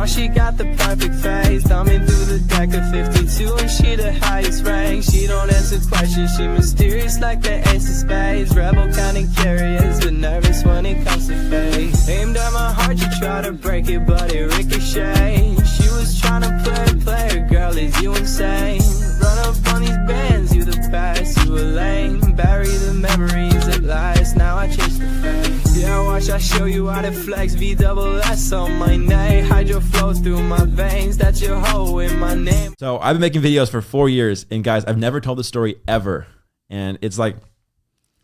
know she got the perfect face. Thumbing through the deck of 52 and she the highest rank. She don't answer questions, she mysterious like the ace of spades. Rebel kind of curious, but nervous when it comes to fate. Aimed at my heart, you try to break it, but it ricocheted. She was trying to play her, girl, is you insane? Run up on these bands, you the best, you a lame. Bury the memories at last, now I chase the fame. Yeah, watch I show you how to flex, V-double-S on my name. Hydro flow through my veins, that's your hoe in my name. So I've been making videos for 4 years, and guys, I've never told the story ever. And it's like,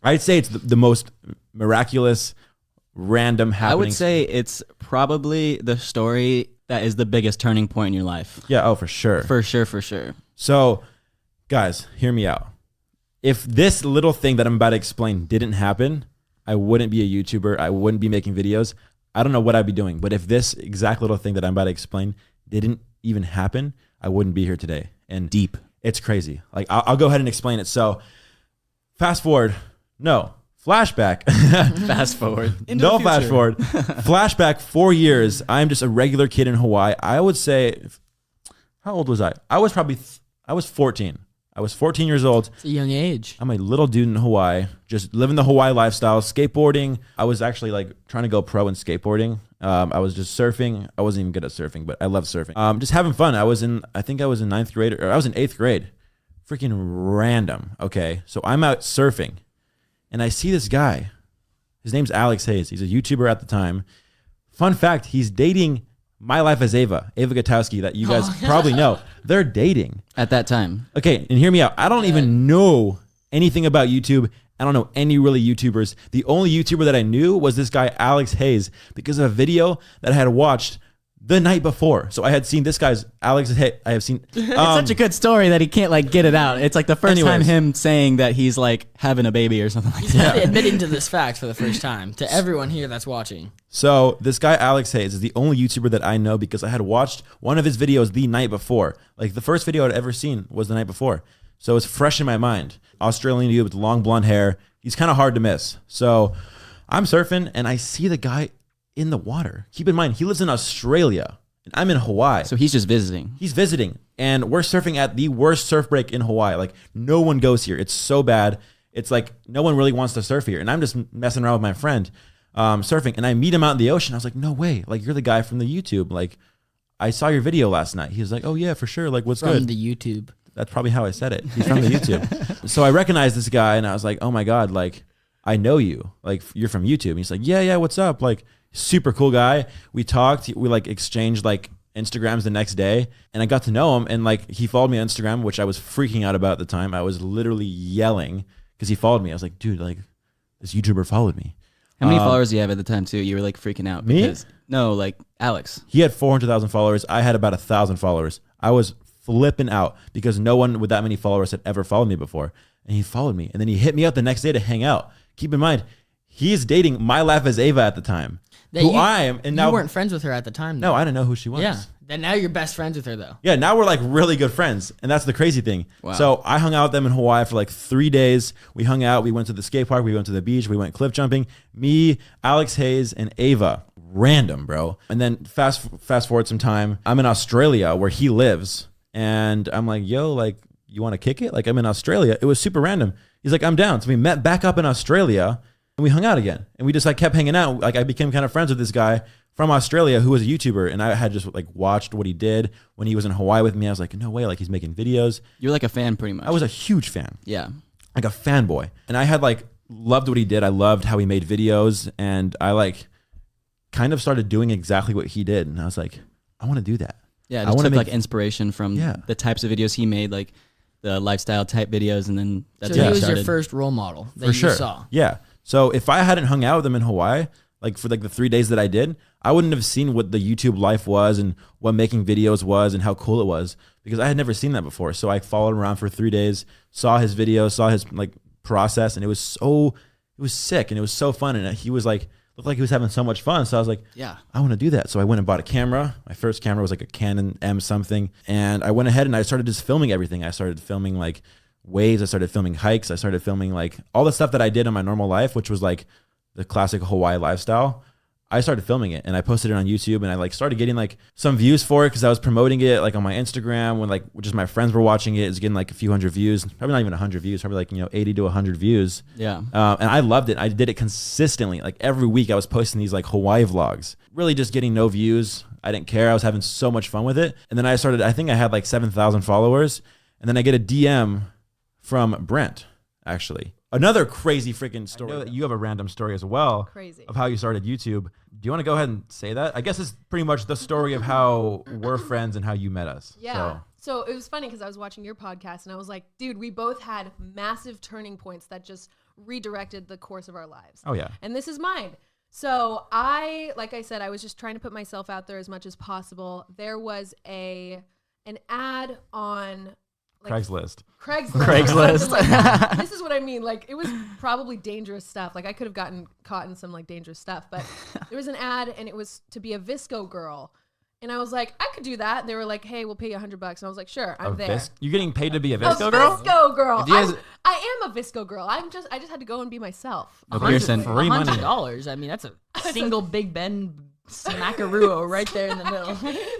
I'd say it's the most miraculous, random happening. I would say it's probably the story that is the biggest turning point in your life. Yeah, oh, for sure. For sure, for sure. So, guys, hear me out. If this little thing that I'm about to explain didn't happen, I wouldn't be a YouTuber. I wouldn't be making videos. I don't know what I'd be doing. But if this exact little thing that I'm about to explain didn't even happen, I wouldn't be here today. And deep. It's crazy. Like, I'll go ahead and explain it. So, fast forward. No. Flashback. Fast forward. No flash forward. Flashback 4 years. I'm just a regular kid in Hawaii. I would say, how old was I? I was 14. I was 14 years old. It's a young age. I'm a little dude in Hawaii, just living the Hawaii lifestyle, skateboarding. I was actually like trying to go pro in skateboarding. I was just surfing. I wasn't even good at surfing, but I love surfing. Just having fun. I think I was in 9th grade, or I was in 8th grade. Freaking random. Okay. So I'm out surfing and I see this guy. His name's Alex Hayes. He's a YouTuber at the time. Fun fact, he's dating My Life as Ava Gutowski, that you guys probably know. They're dating. At that time. Okay, and hear me out. I don't even know anything about YouTube. I don't know any really YouTubers. The only YouTuber that I knew was this guy, Alex Hayes, because of a video that I had watched the night before. So I had seen this guy's Alex Hayes. I have seen. It's such a good story that he can't like get it out. It's like the first time him saying that he's like having a baby or something like that. He's admitting to this fact for the first time to everyone here that's watching. So this guy, Alex Hayes, is the only YouTuber that I know because I had watched one of his videos the night before. Like the first video I'd ever seen was the night before. So it's fresh in my mind. Australian dude with long blonde hair. He's kind of hard to miss. So I'm surfing and I see the guy in the water. Keep in mind, he lives in Australia and I'm in Hawaii. So he's just visiting. He's visiting and we're surfing at the worst surf break in Hawaii. Like no one goes here. It's so bad. It's like no one really wants to surf here. And I'm just messing around with my friend surfing and I meet him out in the ocean. I was like, no way. Like you're the guy from the YouTube. Like I saw your video last night. He was like, oh yeah, for sure. Like what's good? From the YouTube. That's probably how I said it. He's from the YouTube. So I recognized this guy and I was like, oh my God, like I know you. Like you're from YouTube. And he's like, yeah, what's up? Like super cool guy. We talked, we like exchanged like Instagrams the next day and I got to know him and like he followed me on Instagram, which I was freaking out about at the time. I was literally yelling because he followed me. I was like, dude, like this YouTuber followed me. How many followers do you have at the time too? You were like freaking out. Because, me? No, like Alex. He had 400,000 followers. I had about 1,000 followers. I was flipping out because no one with that many followers had ever followed me before. And he followed me and then he hit me up the next day to hang out. Keep in mind, he's dating My Life as Ava at the time. I am, and now you weren't friends with her at the time. Though. No, I didn't know who she was. Yeah, then now you're best friends with her though. Yeah, now we're like really good friends, and that's the crazy thing. Wow. So I hung out with them in Hawaii for like 3 days. We hung out. We went to the skate park. We went to the beach. We went cliff jumping. Me, Alex Hayes, and Ava. Random, bro. And then fast forward some time. I'm in Australia where he lives, and I'm like, yo, like, you want to kick it? Like, I'm in Australia. It was super random. He's like, I'm down. So we met back up in Australia. And we hung out again and we just like kept hanging out. Like I became kind of friends with this guy from Australia who was a YouTuber and I had just like watched what he did when he was in Hawaii with me. I was like, no way, like he's making videos. You're like a fan pretty much. I was a huge fan. Yeah. Like a fanboy. And I had like loved what he did. I loved how he made videos and I like kind of started doing exactly what he did. And I was like, I want to do that. Yeah. I took like inspiration from the types of videos he made, like the lifestyle type videos. And then that's so he was your first role model that you saw. Yeah. So if I hadn't hung out with him in Hawaii, like for like the 3 days that I did, I wouldn't have seen what the YouTube life was and what making videos was and how cool it was because I had never seen that before. So I followed him around for 3 days, saw his videos, saw his like process, and it was sick and it was so fun. And he was like, looked like he was having so much fun. So I was like, yeah, I want to do that. So I went and bought a camera. My first camera was like a Canon M something. And I went ahead and I started just filming everything. I started filming like waves. I started filming hikes. I started filming like all the stuff that I did in my normal life, which was like the classic Hawaii lifestyle. I started filming it and I posted it on YouTube, and I like started getting like some views for it because I was promoting it like on my Instagram when like just my friends were watching it. It was getting like a few hundred views, probably not even 100 views, probably like 80 to 100 views. Yeah. And I loved it. I did it consistently. Like every week I was posting these like Hawaii vlogs, really just getting no views. I didn't care. I was having so much fun with it. And then I think I had like 7,000 followers, and then I get a DM from Brent, actually. Another crazy freaking story. I know that you have a random story as well. Crazy. Of how you started YouTube. Do you want to go ahead and say that? I guess it's pretty much the story of how we're friends and how you met us. Yeah. So it was funny because I was watching your podcast and I was like, dude, we both had massive turning points that just redirected the course of our lives. Oh, yeah. And this is mine. So like I said, I was just trying to put myself out there as much as possible. There was an ad on Craigslist. Like this is what I mean. Like, it was probably dangerous stuff. Like, I could have gotten caught in some like dangerous stuff, but there was an ad and it was to be a VSCO girl. And I was like, I could do that. They were like, hey, we'll pay you $100. And I was like, sure, I'm there. You're getting paid to be a VSCO girl? VSCO girl. I am a VSCO girl. I just had to go and be myself. Pearson, free money. $100. I mean, that's a single Big Ben smackaroo right there in the middle.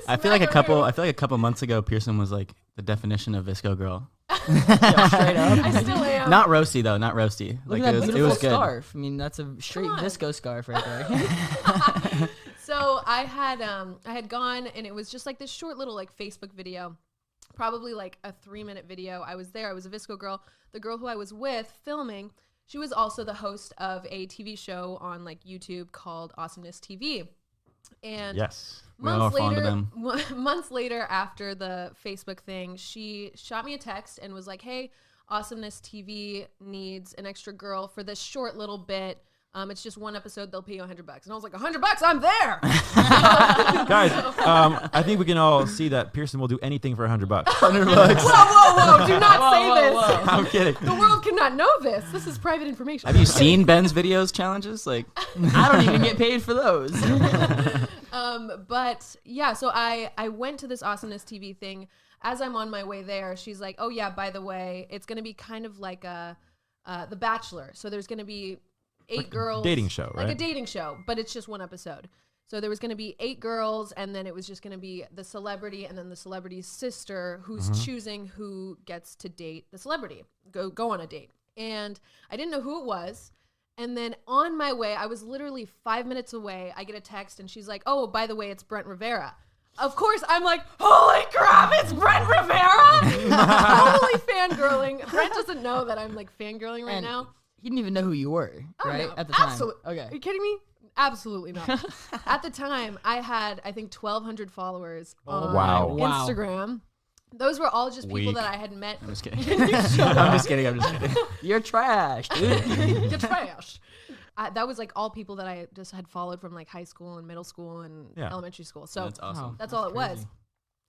I feel like a couple months ago, Pearson was like the definition of VSCO girl. Yeah, straight up. I still am. Not roasty though, not roasty. Look Like at that it was beautiful good. scarf. I mean, that's a straight VSCO scarf right there. So I had gone, and it was just like this short little like Facebook video, probably like a 3-minute video. I was there. I was a VSCO girl. The girl who I was with filming, she was also the host of a TV show on like YouTube called Awesomeness TV. And yes, months later after the Facebook thing, she shot me a text and was like, hey, Awesomeness TV needs an extra girl for this short little bit. It's just one episode. They'll pay you $100. And I was like, $100? I'm there. Guys, I think we can all see that Pearson will do anything for $100. $100. Whoa. Do not say this. Whoa. I'm kidding. The world cannot know this. This is private information. Have you seen Ben's videos challenges? Like, I don't even get paid for those. But yeah, so I went to this Awesomeness TV thing. As I'm on my way there, she's like, oh yeah, by the way, it's going to be kind of like The Bachelor. So there's going to be 8 girls. Dating show, right? Like a dating show, but it's just one episode. So there was going to be 8 girls, and then it was just going to be the celebrity and then the celebrity's sister who's choosing who gets to date the celebrity, go on a date. And I didn't know who it was. And then on my way, I was literally 5 minutes away. I get a text, and she's like, oh, by the way, it's Brent Rivera. Of course, I'm like, holy crap, it's Brent Rivera! Totally fangirling. Brent doesn't know that I'm like fangirling right now. He didn't even know who you were, right? No, at the time. Absolutely. Okay. Are you kidding me? Absolutely not. At the time, I had, I think, 1,200 followers on Wow. Instagram. Those were all just people Weak. that I had met. I'm just kidding. I'm just kidding. You're trash, dude. You're trash. That was like all people that I just had followed from like high school and middle school and elementary school. So That's awesome. that's all it was.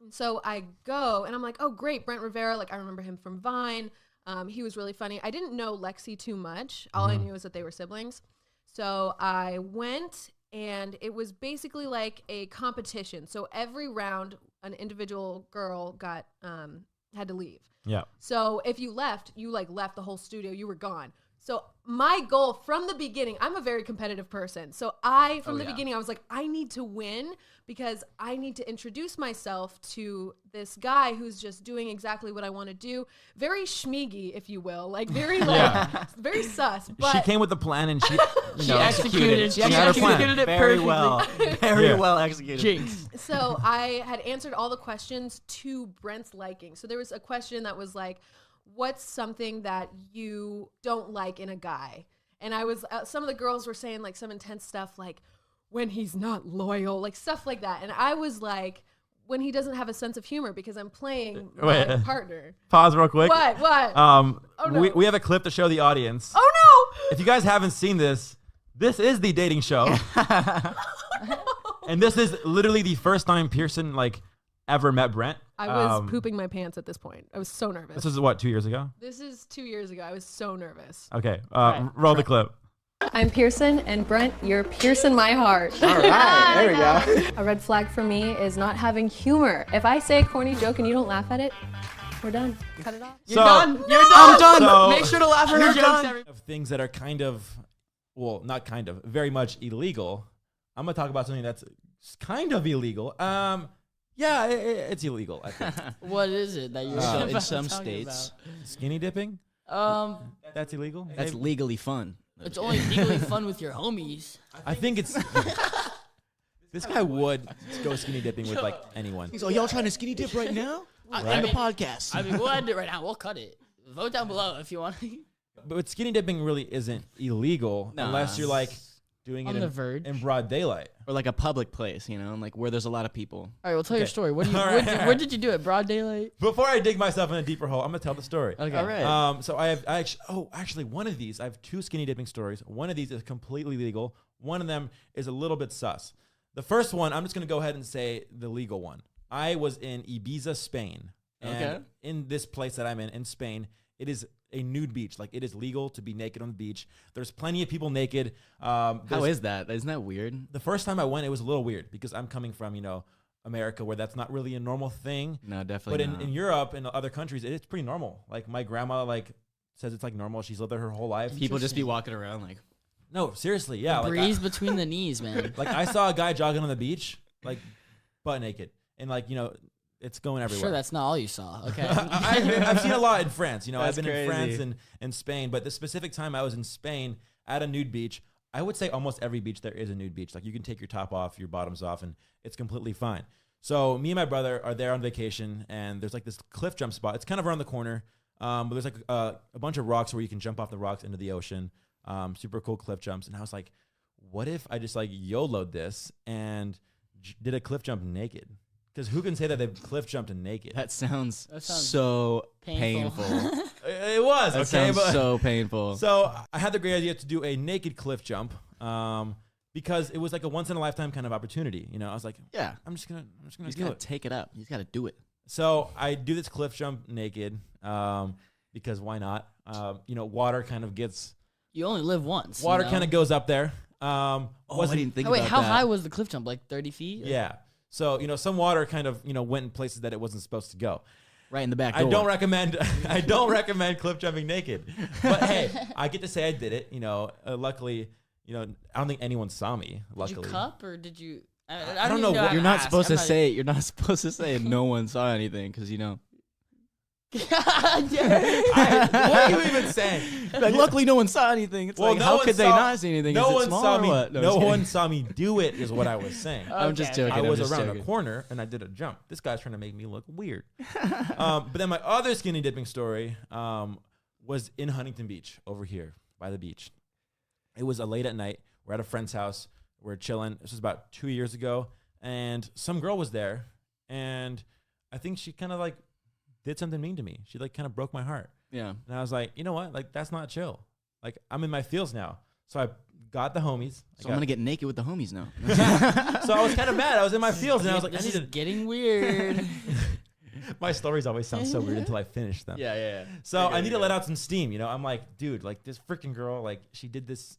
And so I go and I'm like, oh, great, Brent Rivera. Like, I remember him from Vine. He was really funny. I didn't know Lexi too much. All I knew was that they were siblings. So I went, and it was basically like a competition. So every round, an individual girl got had to leave. Yeah. So if you left, you like left the whole studio. You were gone. So my goal from the beginning, I'm a very competitive person. So from the beginning, I was like, I need to win because I need to introduce myself to this guy who's just doing exactly what I want to do. Very schmeagy, if you will. Like very very sus. But She came with a plan and she executed. She had a plan. executed it Very perfectly. well. Very well executed. Jinx. So I had answered all the questions to Brent's liking. So there was a question that was like, what's something that you don't like in a guy? And I was, some of the girls were saying like some intense stuff like when he's not loyal, like stuff like that. And I was like, when he doesn't have a sense of humor because I'm playing my partner. Pause real quick. What? No. we have a clip to show the audience. Oh no! If you guys haven't seen this is the dating show. And this is literally the first time Pearson like ever met Brent. I was pooping my pants at this point. I was so nervous. This is what, 2 years ago? This is 2 years ago. I was so nervous. Okay, roll the clip. I'm Pearson, and Brent, you're Pearson my heart. All right, there we go. A red flag for me is not having humor. If I say a corny joke and you don't laugh at it, we're done. Cut it off. You're done. I'm done. So- Make sure to laugh at her jokes. Of things that are kind of, well, not kind of, very much illegal I'm gonna talk about something that's kind of illegal. Yeah, it's illegal. I think. What is it that you're So in about some talking states, Skinny dipping? That's illegal. that's legally fun. it's only legally fun with your homies. I think it's. This guy would go skinny dipping with like anyone. He's like, y'all trying to skinny dip right now? On the podcast. I mean, we'll end it right now. We'll cut it. Vote down below if you want. But skinny dipping really isn't illegal Nah. unless you're like doing On it the verge. in broad daylight. Or like a public place, like where there's a lot of people. All right, well, tell your Okay. story. What do you? All Where, right. where did you do it? Broad daylight. Before I dig myself in a deeper hole, I'm gonna tell the story. Okay. All right. So actually, one of these, I have 2 skinny dipping stories. One of these is completely legal. One of them is a little bit sus. The first one, I'm just going to go ahead and say the legal one. I was in Ibiza, Spain. And Okay. in this place that I'm in Spain, it is a nude beach. Like, it is legal to be naked on the beach. There's plenty of people naked. How is that? Isn't that weird? The first time I went, it was a little weird because I'm coming from, America, where that's not really a normal thing. No, definitely But not. in Europe and other countries, it's pretty normal. Like, my grandma, says it's, normal. She's lived there her whole life. People just be walking around like, No, seriously, yeah. Like, Breeze between the knees, man. I saw a guy jogging on the beach, butt naked. And, it's going everywhere. Sure, that's not all you saw. Okay. I've seen a lot in France. I've That's been in France crazy. and Spain. But the specific time I was in Spain at a nude beach, I would say almost every beach there is a nude beach. Like, you can take your top off, your bottoms off, and it's completely fine. So me and my brother are there on vacation, and there's this cliff jump spot. It's kind of around the corner, but there's a bunch of rocks where you can jump off the rocks into the ocean. Super cool cliff jumps. And I was like, what if I just YOLO'd this and did a cliff jump naked? Because who can say that they've cliff jumped naked? that sounds sounds so painful. painful. It was, That okay? sounds But so painful. so I had the great idea to do a naked cliff jump because it was like a once in a llifetime kind of opportunity. I was like, yeah. I'm just gonna He's do got it. to take it up. He's got to do it. So I do this cliff jump naked because why not? Water kind of gets You only live once. water kind of goes up there. I didn't think Oh, wait, about how that. high was the cliff jump? Like 30 feet? Yeah. So some water kind of went in places that it wasn't supposed to go. Right in the back I door. don't recommend cliff jumping naked. But hey, I get to say I did it. Luckily, I don't think anyone saw me. Did Luckily, you cup or did you? I don't know even what- how You're to not ask. supposed I'm to not- say it. You're not supposed to say no one saw anything because God damn. what are you even saying? like, luckily no one saw anything. It's like, how one could they saw- not see anything? No Is it one small saw or me. what? No I'm just one kidding. saw me do it. Is what I was saying. I'm just Okay. joking. I I'm was just around a joking. corner and I did a jump. This guy's trying to make me look weird. But then my other skinny dipping story was in Huntington Beach over here by the beach. It was late at night. We're at a friend's house. We're chilling. This was about 2 years ago. And some girl was there. And I think she kind of did something mean to me. She kind of broke my heart. Yeah. And I was like, you know what? That's not chill. I'm in my feels now. So I got the homies. So I'm gonna get naked with the homies now. So I was kind of mad. I was in my feels, and I was like, I This need is to. getting weird. My stories always sound so weird until I finish them. yeah. So I need to let out some steam. I'm like, dude, this freaking girl, she did this,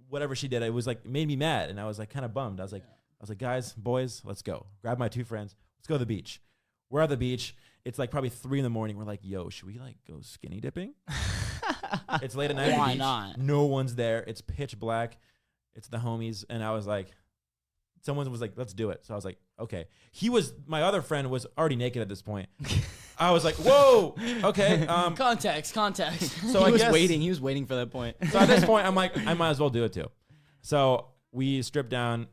whatever she did. It was made me mad, and I was kind of bummed. I was like, guys, boys, let's go. Grab my 2 friends. Let's go to the beach. We're at the beach. It's probably 3 a.m. We're like, yo, should we go skinny dipping? It's late at night. at the Why beach. not? No one's there. It's pitch black. It's the homies, and I was like, someone was like, let's do it. So I was like, okay. My other friend was already naked at this point. I was like, whoa, okay. Context. So he I was guess, waiting. He was waiting for that point. So at this point, I'm like, I might as well do it too. So we strip down,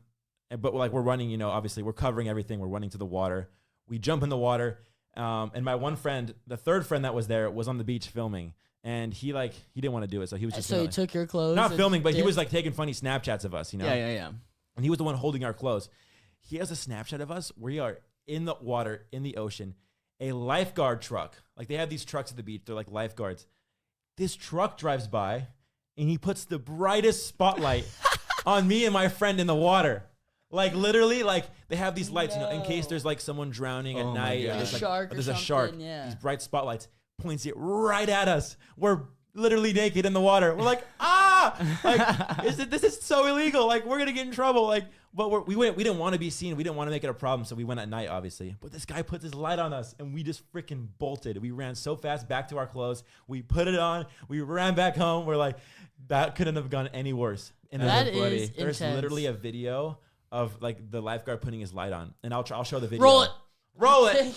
but we're running, obviously we're covering everything. We're running to the water. We jump in the water. And my one friend, the third friend that was there, was on the beach filming. And he didn't want to do it. So he was just So you gonna, took your clothes. not and filming, but he dipped? was taking funny Snapchats of us, Yeah. And he was the one holding our clothes. He has a Snapchat of us. We are in the water, in the ocean. A lifeguard truck. They have these trucks at the beach. They're like lifeguards. This truck drives by, and he puts the brightest spotlight on me and my friend in the water. Literally, they have these lights, in case there's someone drowning Oh at my night. God. There's, A shark or there's a something, shark. yeah. These bright spotlights points it right at us. We're literally naked in the water. We're like, this is so illegal. We're gonna get in trouble. But we didn't want to be seen. We didn't want to make it a problem, so we went at night, obviously. But this guy puts his light on us, and we just freaking bolted. We ran so fast back to our clothes. We put it on. We ran back home. We're like, that couldn't have gone any worse. And That there's is there's intense. literally a video of like the lifeguard putting his light on, and I'll show the video. Roll it. Roll it.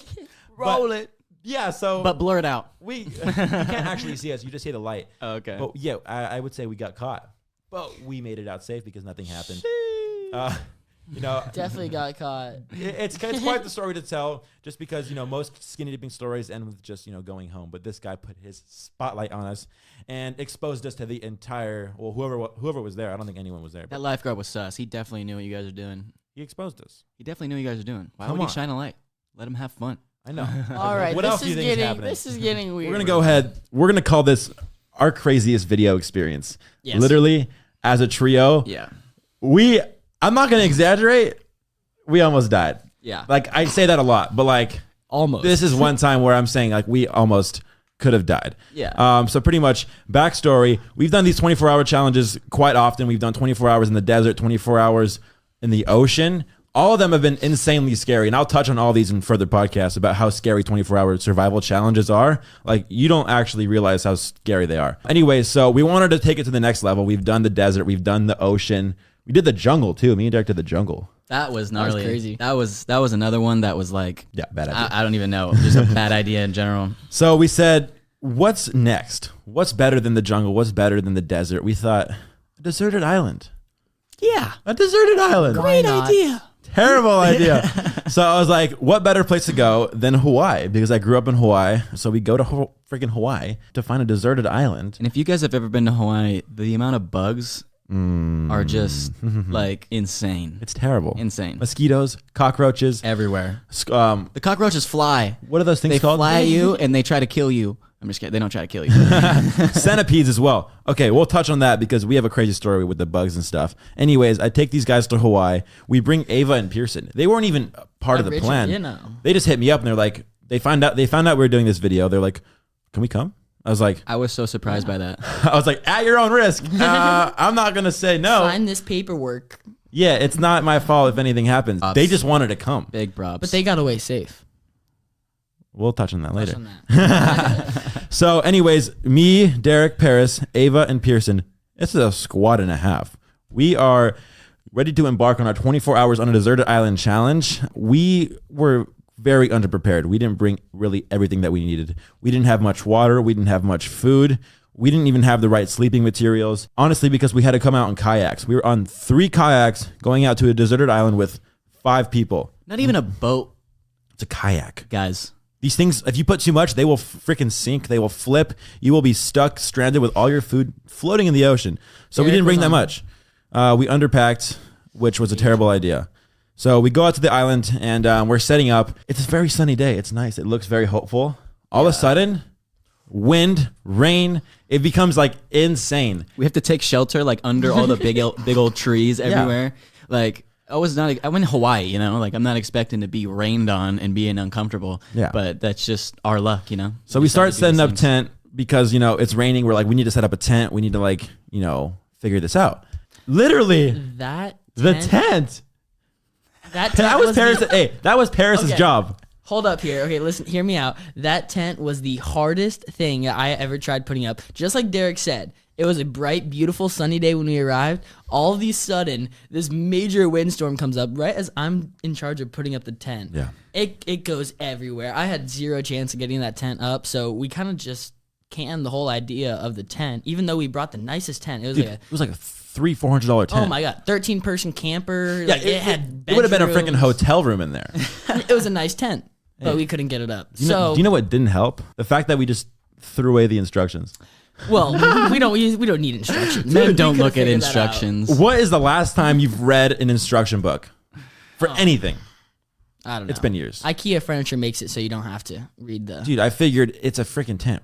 Roll it. Yeah. So But blur it out. you can't actually see us. You just see the light. Okay. But yeah, I would say we got caught, but we made it out safe because nothing happened. You know, Definitely got caught. it's quite the story to tell, just because, you know, most skinny dipping stories end with just, you know, going home. But this guy put his spotlight on us and exposed us to the entire, well, whoever was there. I don't think anyone was there. That lifeguard was sus. He definitely knew what you guys are doing. He exposed us. He definitely knew what you guys are doing. Why Come would on. he shine a light? Let him have fun. I know. All right. What else do you think is happening? This is getting weird. We're going to go ahead. We're going to call this our craziest video experience. Yes. Literally, as a trio, Yeah. I'm not going to exaggerate. We almost died. Yeah. Like, I say that a lot, but like, Almost. this is one time where I'm saying like we almost could have died. Yeah. So pretty much backstory, we've done these 24-hour challenges quite often. We've done 24 hours in the desert, 24 hours in the ocean. All of them have been insanely scary. And I'll touch on all these in further podcasts about how scary 24-hour survival challenges are. Like, you don't actually realize how scary they are. Anyway, so we wanted to take it to the next level. We've done the desert. We've done the ocean. We did the jungle too. Me and Derek did the jungle. That was gnarly. was crazy. That was another one that was like, Yeah, bad idea. I don't even know. Just a bad idea in general. So we said, what's next? What's better than the jungle? What's better than the desert? We thought, a deserted island. Yeah. A deserted island. Great idea. Terrible idea. So I was like, what better place to go than Hawaii? Because I grew up in Hawaii. So we go to freaking Hawaii to find a deserted island. And if you guys have ever been to Hawaii, the amount of bugs are just like insane. It's terrible. Insane. Mosquitoes, cockroaches. Everywhere. The cockroaches fly. what are those things They called? fly at you and they try to kill you. I'm just kidding. They don't try to kill you. Centipedes as well. Okay, we'll touch on that because we have a crazy story with the bugs and stuff. Anyways, I take these guys to Hawaii. We bring Ava and Pearson. They weren't even part of the Richard, plan. you know. They just hit me up and they're like, they found out we were doing this video. They're like, can we come? I was like, I was so surprised by that. at your own risk. I'm not gonna say no. Sign this paperwork. Yeah, it's not my fault if anything happens. Props. They just wanted to come. Big props. But they got away safe. We'll touch on that later. Touch on that. So, anyways, me, Derek, Paris, Ava, and Pearson. It's a squad and a half. We are ready to embark on our 24 hours on a deserted island challenge. We were very underprepared. We didn't bring really everything that we needed. We didn't have much water. We didn't have much food. We didn't even have the right sleeping materials. Honestly, because we had to come out in kayaks. We were on 3 kayaks going out to a deserted island with 5 people. Not even a boat, It's a kayak. guys. These things, if you put too much, they will freaking sink. They will flip. You will be stuck, stranded with all your food floating in the ocean. So we Derek didn't bring was that on- much. We underpacked, which was a terrible idea. So we go out to the island and we're setting up. It's a very sunny day. It's nice. It looks very hopeful. All of a sudden, wind, rain. It becomes like insane. We have to take shelter like under all the big old trees everywhere. Like I'm in Hawaii, you know, like I'm not expecting to be rained on and being uncomfortable. Yeah. But that's just our luck, you know. So we just have start to do setting these up things. tent because, you know, it's raining. We're like, we need to set up a tent. We need to like, you know, figure this out. Literally, That the tent- tent. That tent That was the- Paris. Hey, that was Paris's Okay. job. Hold up here. Okay, listen, hear me out. That tent was the hardest thing I ever tried putting up. Just like Derek said, it was a bright, beautiful, sunny day when we arrived. All of a sudden, this major windstorm comes up right as I'm in charge of putting up the tent. Yeah. It goes everywhere. I had zero chance of getting that tent up, so we kind of just canned the whole idea of the tent, even though we brought the nicest tent. It was Dude, like it was like a $300-400 tent. oh my god, 13-person camper. Yeah, Like, it had it would have been a freaking bedrooms. hotel room in there. It was a nice tent, but we couldn't get it up. Do you know what didn't help? The fact that we just threw away the instructions. Well, we don't need instructions. Men We don't could've look at figured that out. instructions. What is the last time you've read an instruction book for anything? I don't know. It's been years. IKEA furniture makes it so you don't have to read the. Dude, I figured it's a freaking tent.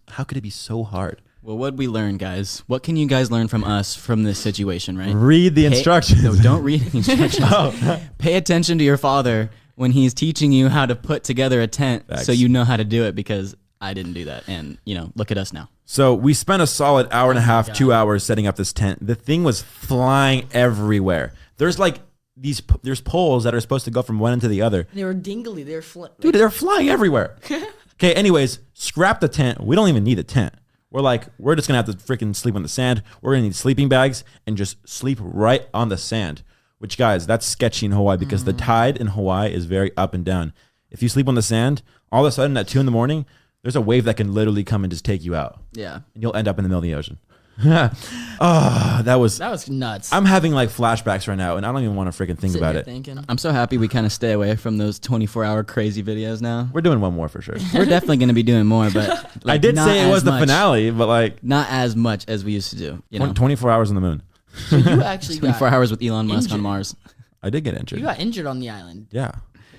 How could it be so hard? Well, what'd we learn, guys? What can you guys learn from us from this situation, right? Read the instructions. No, don't read the instructions. Pay attention to your father when he's teaching you how to put together a tent Facts. so you know how to do it, because I didn't do that. And, you know, look at us now. So we spent a solid hour and a half, 2 hours setting up this tent. The thing was flying everywhere. There's like there's poles that are supposed to go from one end to the other. They were dingly. They were Dude, they're flying everywhere. Okay, anyways, scrap the tent. We don't even need a tent. We're just gonna have to freaking sleep on the sand. We're gonna need sleeping bags and just sleep right on the sand. which guys, that's sketchy in Hawaii because the tide in Hawaii is very up and down. If you sleep on the sand, all of a sudden at 2 a.m, there's a wave that can literally come and just take you out. Yeah. And you'll end up in the middle of the ocean. Oh, that was nuts. I'm having like flashbacks right now, and I don't even want to freaking think Sitting about here it. thinking. I'm so happy we kind of stay away from those 24-hour crazy videos now. We're doing one more for sure. We're definitely going to be doing more, but like, I did not say it as was the much- finale, but like Not as much as we used to do. You know, 24 hours on the moon. So you actually 24 got, hours with Elon Musk on injured. Mars. I did get injured. you got injured on the island. Yeah.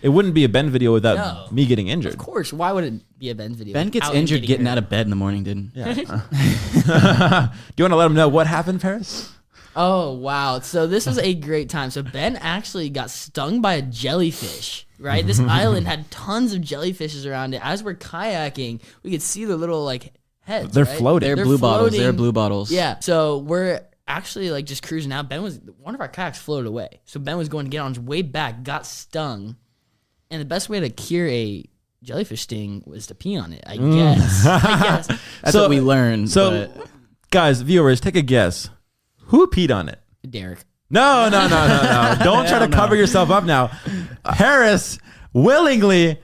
It wouldn't be a Ben video without No. me getting injured. Of course. Why would it be a Ben's video? Ben gets without him injured getting hurt? out of bed in the morning, dude. Yeah. Do you want to let them know what happened, Paris? Oh, wow. So this was a great time. So Ben actually got stung by a jellyfish, right? This island had tons of jellyfishes around it. As we're kayaking, we could see their little like heads. They're right? floating. They're blue bottles. They're floating. blue bottles. Yeah. So we're actually like just cruising out. One of our kayaks floated away. So Ben was going to get on his way back, got stung. And the best way to cure a jellyfish sting was to pee on it, I guess. I guess. That's So- what we learned. So, but guys, viewers, take a guess. Who peed on it? Derek. No. Don't try to cover yourself up now. Harris willingly.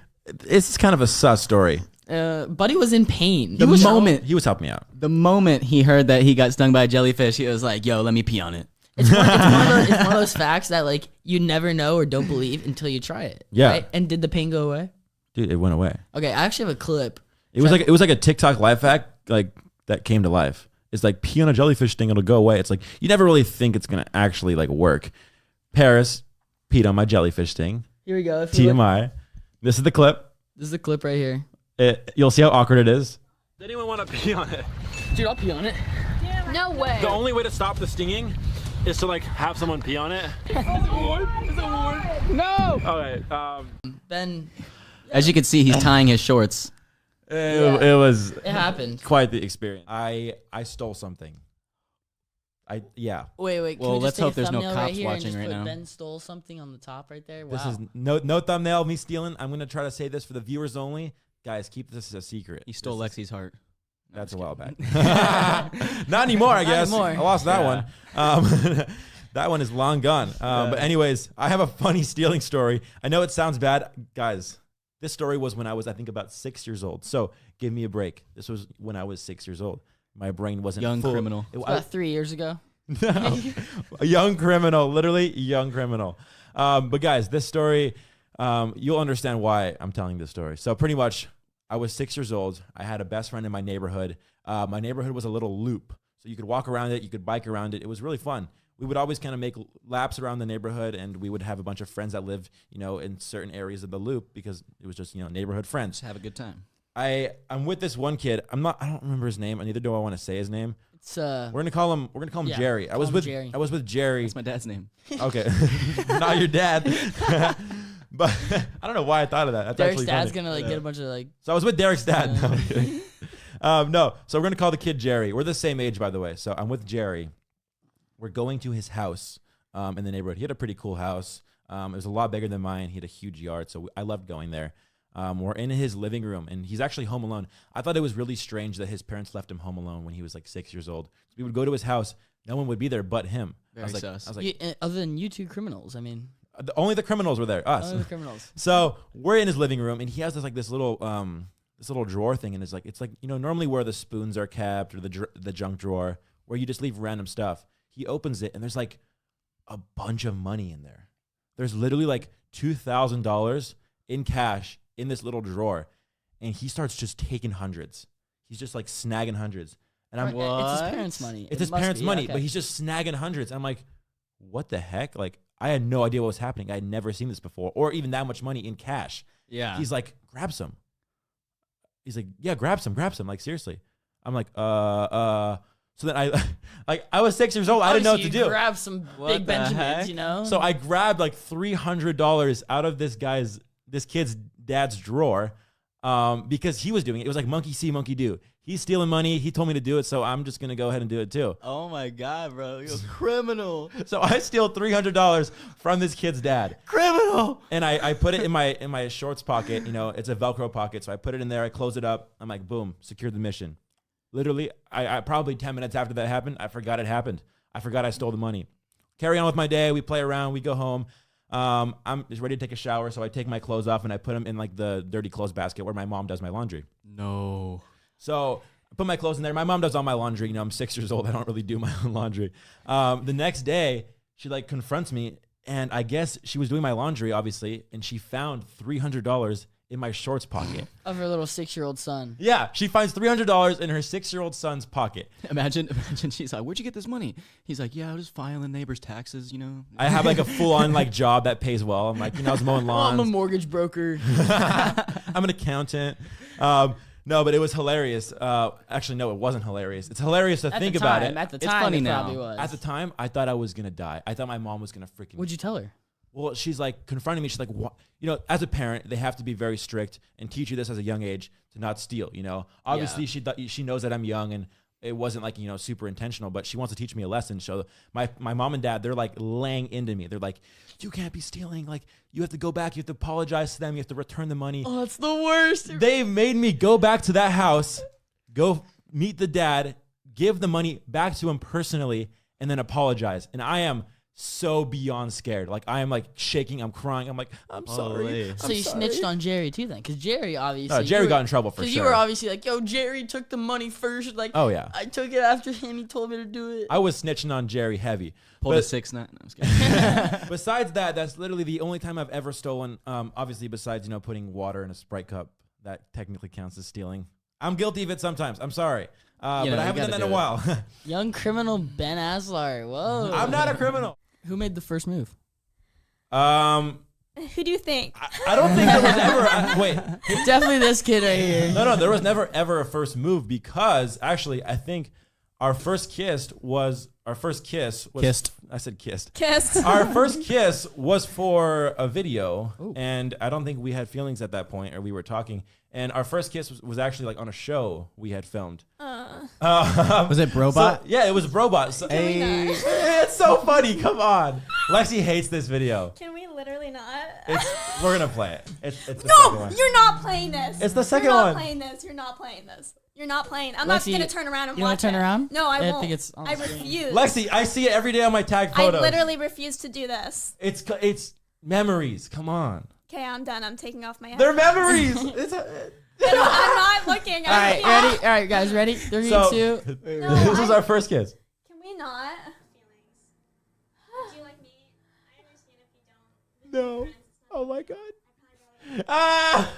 It's kind of a sus story. Buddy was in pain. the moment He was helping me out. the moment he heard that he got stung by a jellyfish, he was like, "Yo, let me pee on it." It's one of those facts that like you never know or don't believe until you try it. Yeah. Right? And did the pain go away? Dude, it went away. Okay, I actually have a clip. It was like a TikTok life hack like that came to life. It's like pee on a jellyfish thing, it'll go away. It's like you never really think it's gonna actually like work. Paris peed on my jellyfish thing. Here we go. If you look- TMI. This is the clip. this is the clip right here. You'll see how awkward it is. Does anyone want to pee on it? Dude, I'll pee on it. No way. The only way to stop the stinging is to like have someone pee on it. No. Okay. Ben, As you can see, he's tying his shorts. It was it happened. quite the experience. I stole something. Yeah. Wait. Can Well, we just let's take hope a there's no thumbnail right cops here and watching just right put now. Ben stole something on the top right there. Wow. This is no thumbnail of me stealing. I'm gonna try to say this for the viewers only. Guys, keep this a secret. He stole This is- Lexi's heart. That's a while back. Not anymore, I Not guess. anymore. I lost that one. That one is long gone. But anyways, I have a funny stealing story. I know it sounds bad. Guys, this story was when I was, I think, about 6 years old. So give me a break. This was when I was 6 years old. My brain wasn't Young full. criminal. about 3 years ago. No. A young criminal, literally young criminal. But guys, this story, you'll understand why I'm telling this story. So pretty much, I was 6 years old. I had a best friend in my neighborhood. My neighborhood was a little loop. So you could walk around it, you could bike around it. It was really fun. We would always kind of make laps around the neighborhood, and we would have a bunch of friends that lived, in certain areas of the loop because it was just, neighborhood friends. Just have a good time. I'm with this one kid. I don't remember his name, and neither do I want to say his name. It's We're gonna call him Yeah, Jerry. I call was him with Jerry. I was with Jerry. That's my dad's name. Okay, not your dad. But I don't know why I thought of that. That's Derek's actually dad's funny. gonna get a bunch of like. So I was with Derek's dad. No, I'm kidding. No, so we're gonna call the kid Jerry. We're the same age, by the way. So I'm with Jerry. We're going to his house in the neighborhood. He had a pretty cool house. It was a lot bigger than mine. He had a huge yard, so I loved going there. We're in his living room, and he's actually home alone. I thought it was really strange that his parents left him home alone when he was like 6 years old. So we would go to his house. No one would be there but him. Very I was sus. like, Other than you two criminals, I mean, only the criminals were there. Us. other than criminals. So we're in his living room, and he has this little drawer thing, and it's like normally where the spoons are kept or the junk drawer where you just leave random stuff. He opens it, and there's like a bunch of money in there. There's literally like $2,000 in cash in this little drawer, and he starts just taking hundreds. He's just like snagging hundreds, and I'm It's his parents' money. it's It his must parents' be, money, okay. but he's just snagging hundreds. I'm like, what the heck? Like, I had no idea what was happening. I had never seen this before, or even that much money in cash. Yeah. He's like, grab some. He's like, yeah, grab some. Like, seriously. I'm like, So then I was 6 years old. I didn't know what to do. Grab some What big the Benjamins, heck? you know. So I grabbed like $300 out of this kid's dad's drawer, because he was doing it. It was like monkey see, monkey do. He's stealing money. He told me to do it, so I'm just gonna go ahead and do it too. Oh my god, bro, you're a criminal. So I steal $300 from this kid's dad. Criminal. And I put it in my shorts pocket. It's a Velcro pocket. So I put it in there. I close it up. I'm like, boom, secured the mission. Literally, I probably 10 minutes after that happened, I forgot it happened. I forgot I stole the money. carry on with my day. We play around. We go home. I'm just ready to take a shower, so I take my clothes off and I put them in like the dirty clothes basket where my mom does my laundry. No. So I put my clothes in there. My mom does all my laundry. You know, I'm 6 years old. I don't really do my own laundry. The next day, she like confronts me, and I guess she was doing my laundry, obviously, and she found $300 in my shorts pocket. Of her little 6-year-old son. Yeah, she finds $300 in her 6-year-old son's pocket. Imagine she's like, "Where'd you get this money?" He's like, "Yeah, I was filing neighbors' taxes, you know." I have like a full-on like job that pays well. I'm like, you know, I was mowing lawns. I'm a mortgage broker. I'm an accountant. No, but it was hilarious. Actually, no, it wasn't hilarious. It's hilarious to think about it. At the It's time, funny it now. probably was. At the time, I thought I was going to die. I thought my mom was going to freaking... What'd you tell her? Well, she's like confronting me. She's like, what? You know, as a parent, they have to be very strict and teach you this as a young age to not steal, you know? Obviously, she knows that I'm young and it wasn't like, you know, super intentional, but she wants to teach me a lesson. So my mom and dad, they're like laying into me. They're like, you can't be stealing. Like, you have to go back. You have to apologize to them. You have to return the money. Oh, it's the worst. They made me go back to that house, go meet the dad, give the money back to him personally, and then apologize. And I am so beyond scared. Like, I am like shaking. I'm crying. I'm like, I'm sorry. Holy. So you snitched on Jerry too then? Because Jerry obviously... No, Jerry got in trouble for Because sure. you were obviously like, yo, Jerry took the money first. Like, Oh, yeah. I took it after him. He told me to do it. I was snitching on Jerry heavy. Pulled a But 6-9. No, I'm just kidding. besides that, that's literally the only time I've ever stolen. Obviously, besides, you know, putting water in a Sprite cup, that technically counts as stealing. I'm guilty of it sometimes. I'm sorry. But I you haven't done that in a gotta while. Young criminal Ben Aslar. Whoa. I'm not a criminal. Who made the first move? Who do you think? I don't think there was ever... wait. Definitely this kid right here. No, there was never ever a first move because actually I think our first kiss was Kissed. I said kissed. Kissed. Our first kiss was for a video, and I don't think we had feelings at that point, or we were talking. And our first kiss was actually like on a show we had filmed. Was it Brobot? So, yeah, it was Brobot. So, it's so funny. Come on, Lexi hates this video. Can we literally not? We're gonna play it. It's the second No, one. you're not playing this. It's the second You're not one. playing this. You're not playing this. You're not playing. I'm Lexi, not gonna turn around and you wanna watch turn it. around? No, I won't. think it's on I the screen. refuse. Lexi, I see it every day on my tag I photos. literally refuse to do this. It's memories. Come on. Okay, I'm done. I'm taking off my head. They're memories. I'm not looking. All right, I'm ready? All right, guys, ready? 3, So 2. this was our first kiss. Can we not? Do you like me? I understand if you don't. No. Oh my god. Ah.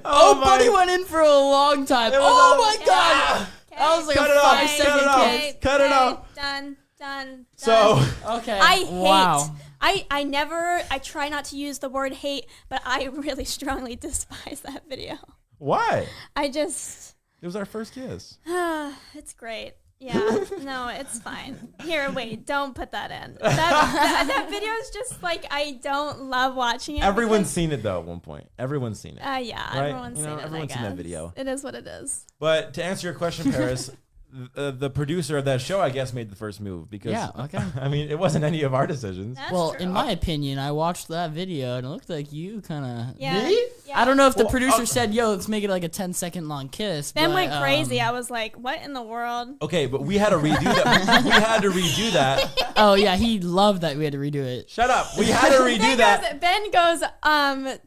Oh, buddy went in for a long time. It was Oh a- my god. That was like Cut a it off. 5-second Cut it off. kiss. Cut it off. Done. So Okay. I hate. Wow. I try not to use the word hate, but I really strongly despise that video. why? I just, It was our first kiss. it's great. Yeah, no, it's fine. Here, wait, don't put that in. That video is just like, I don't love watching it. Everyone's seen it though at one point. Everyone's seen it. Yeah, Right? everyone's You know, seen it. everyone's I seen that guess. video. It is what it is. But to answer your question, Paris, the producer of that show, I guess, made the first move because Yeah, okay. I mean, it wasn't any of our decisions. That's Well, true. in my opinion, I watched that video and it looked like you kind of. Yeah. Me? Yeah. I don't know if the Well, producer said, "Yo, let's make it like a 10-second long kiss." Ben but, went crazy. I was like, what in the world? Okay, but we had to redo that. We had to redo that. Oh yeah, he loved that we had to redo it. Shut up. We had to redo that. Ben goes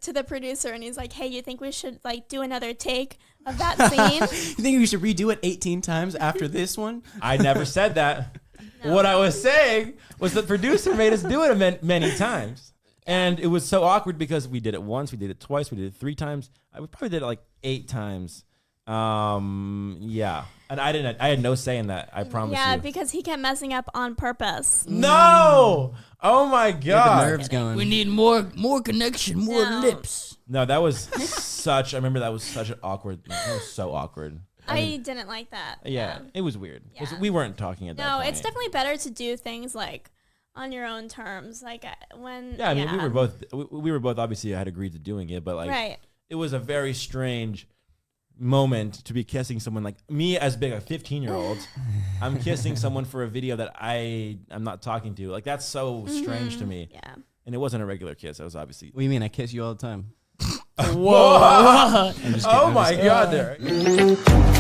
to the producer and he's like, hey, you think we should like do another take of that scene? You think we should redo it 18 times after this one? I never said that. What I was saying was the producer made us do it many times. And it was so awkward because we did it once, we did it twice, we did it 3 times. We probably did it like 8 times. Yeah. And I had no say in that, I promise Yeah, you. because he kept messing up on purpose. No! Oh my The god. nerves going. We need more connection, more No. lips. No, that was such, I remember that was such an awkward, that was so awkward. I didn't like that. Yeah, it was weird. Yeah. We weren't talking at that No, point. it's definitely better to do things like on your own terms. Like when. Yeah, I mean, we were both obviously had agreed to doing it, but like, Right. it was a very strange moment to be kissing someone like me as big a 15-year-old. I'm kissing someone for a video that I'm not talking to. Like, that's so strange to me. Yeah. And it wasn't a regular kiss. It was obviously. What do you mean? I kiss you all the time. Whoa! I'm just kidding, Oh I'm my just god, Derek.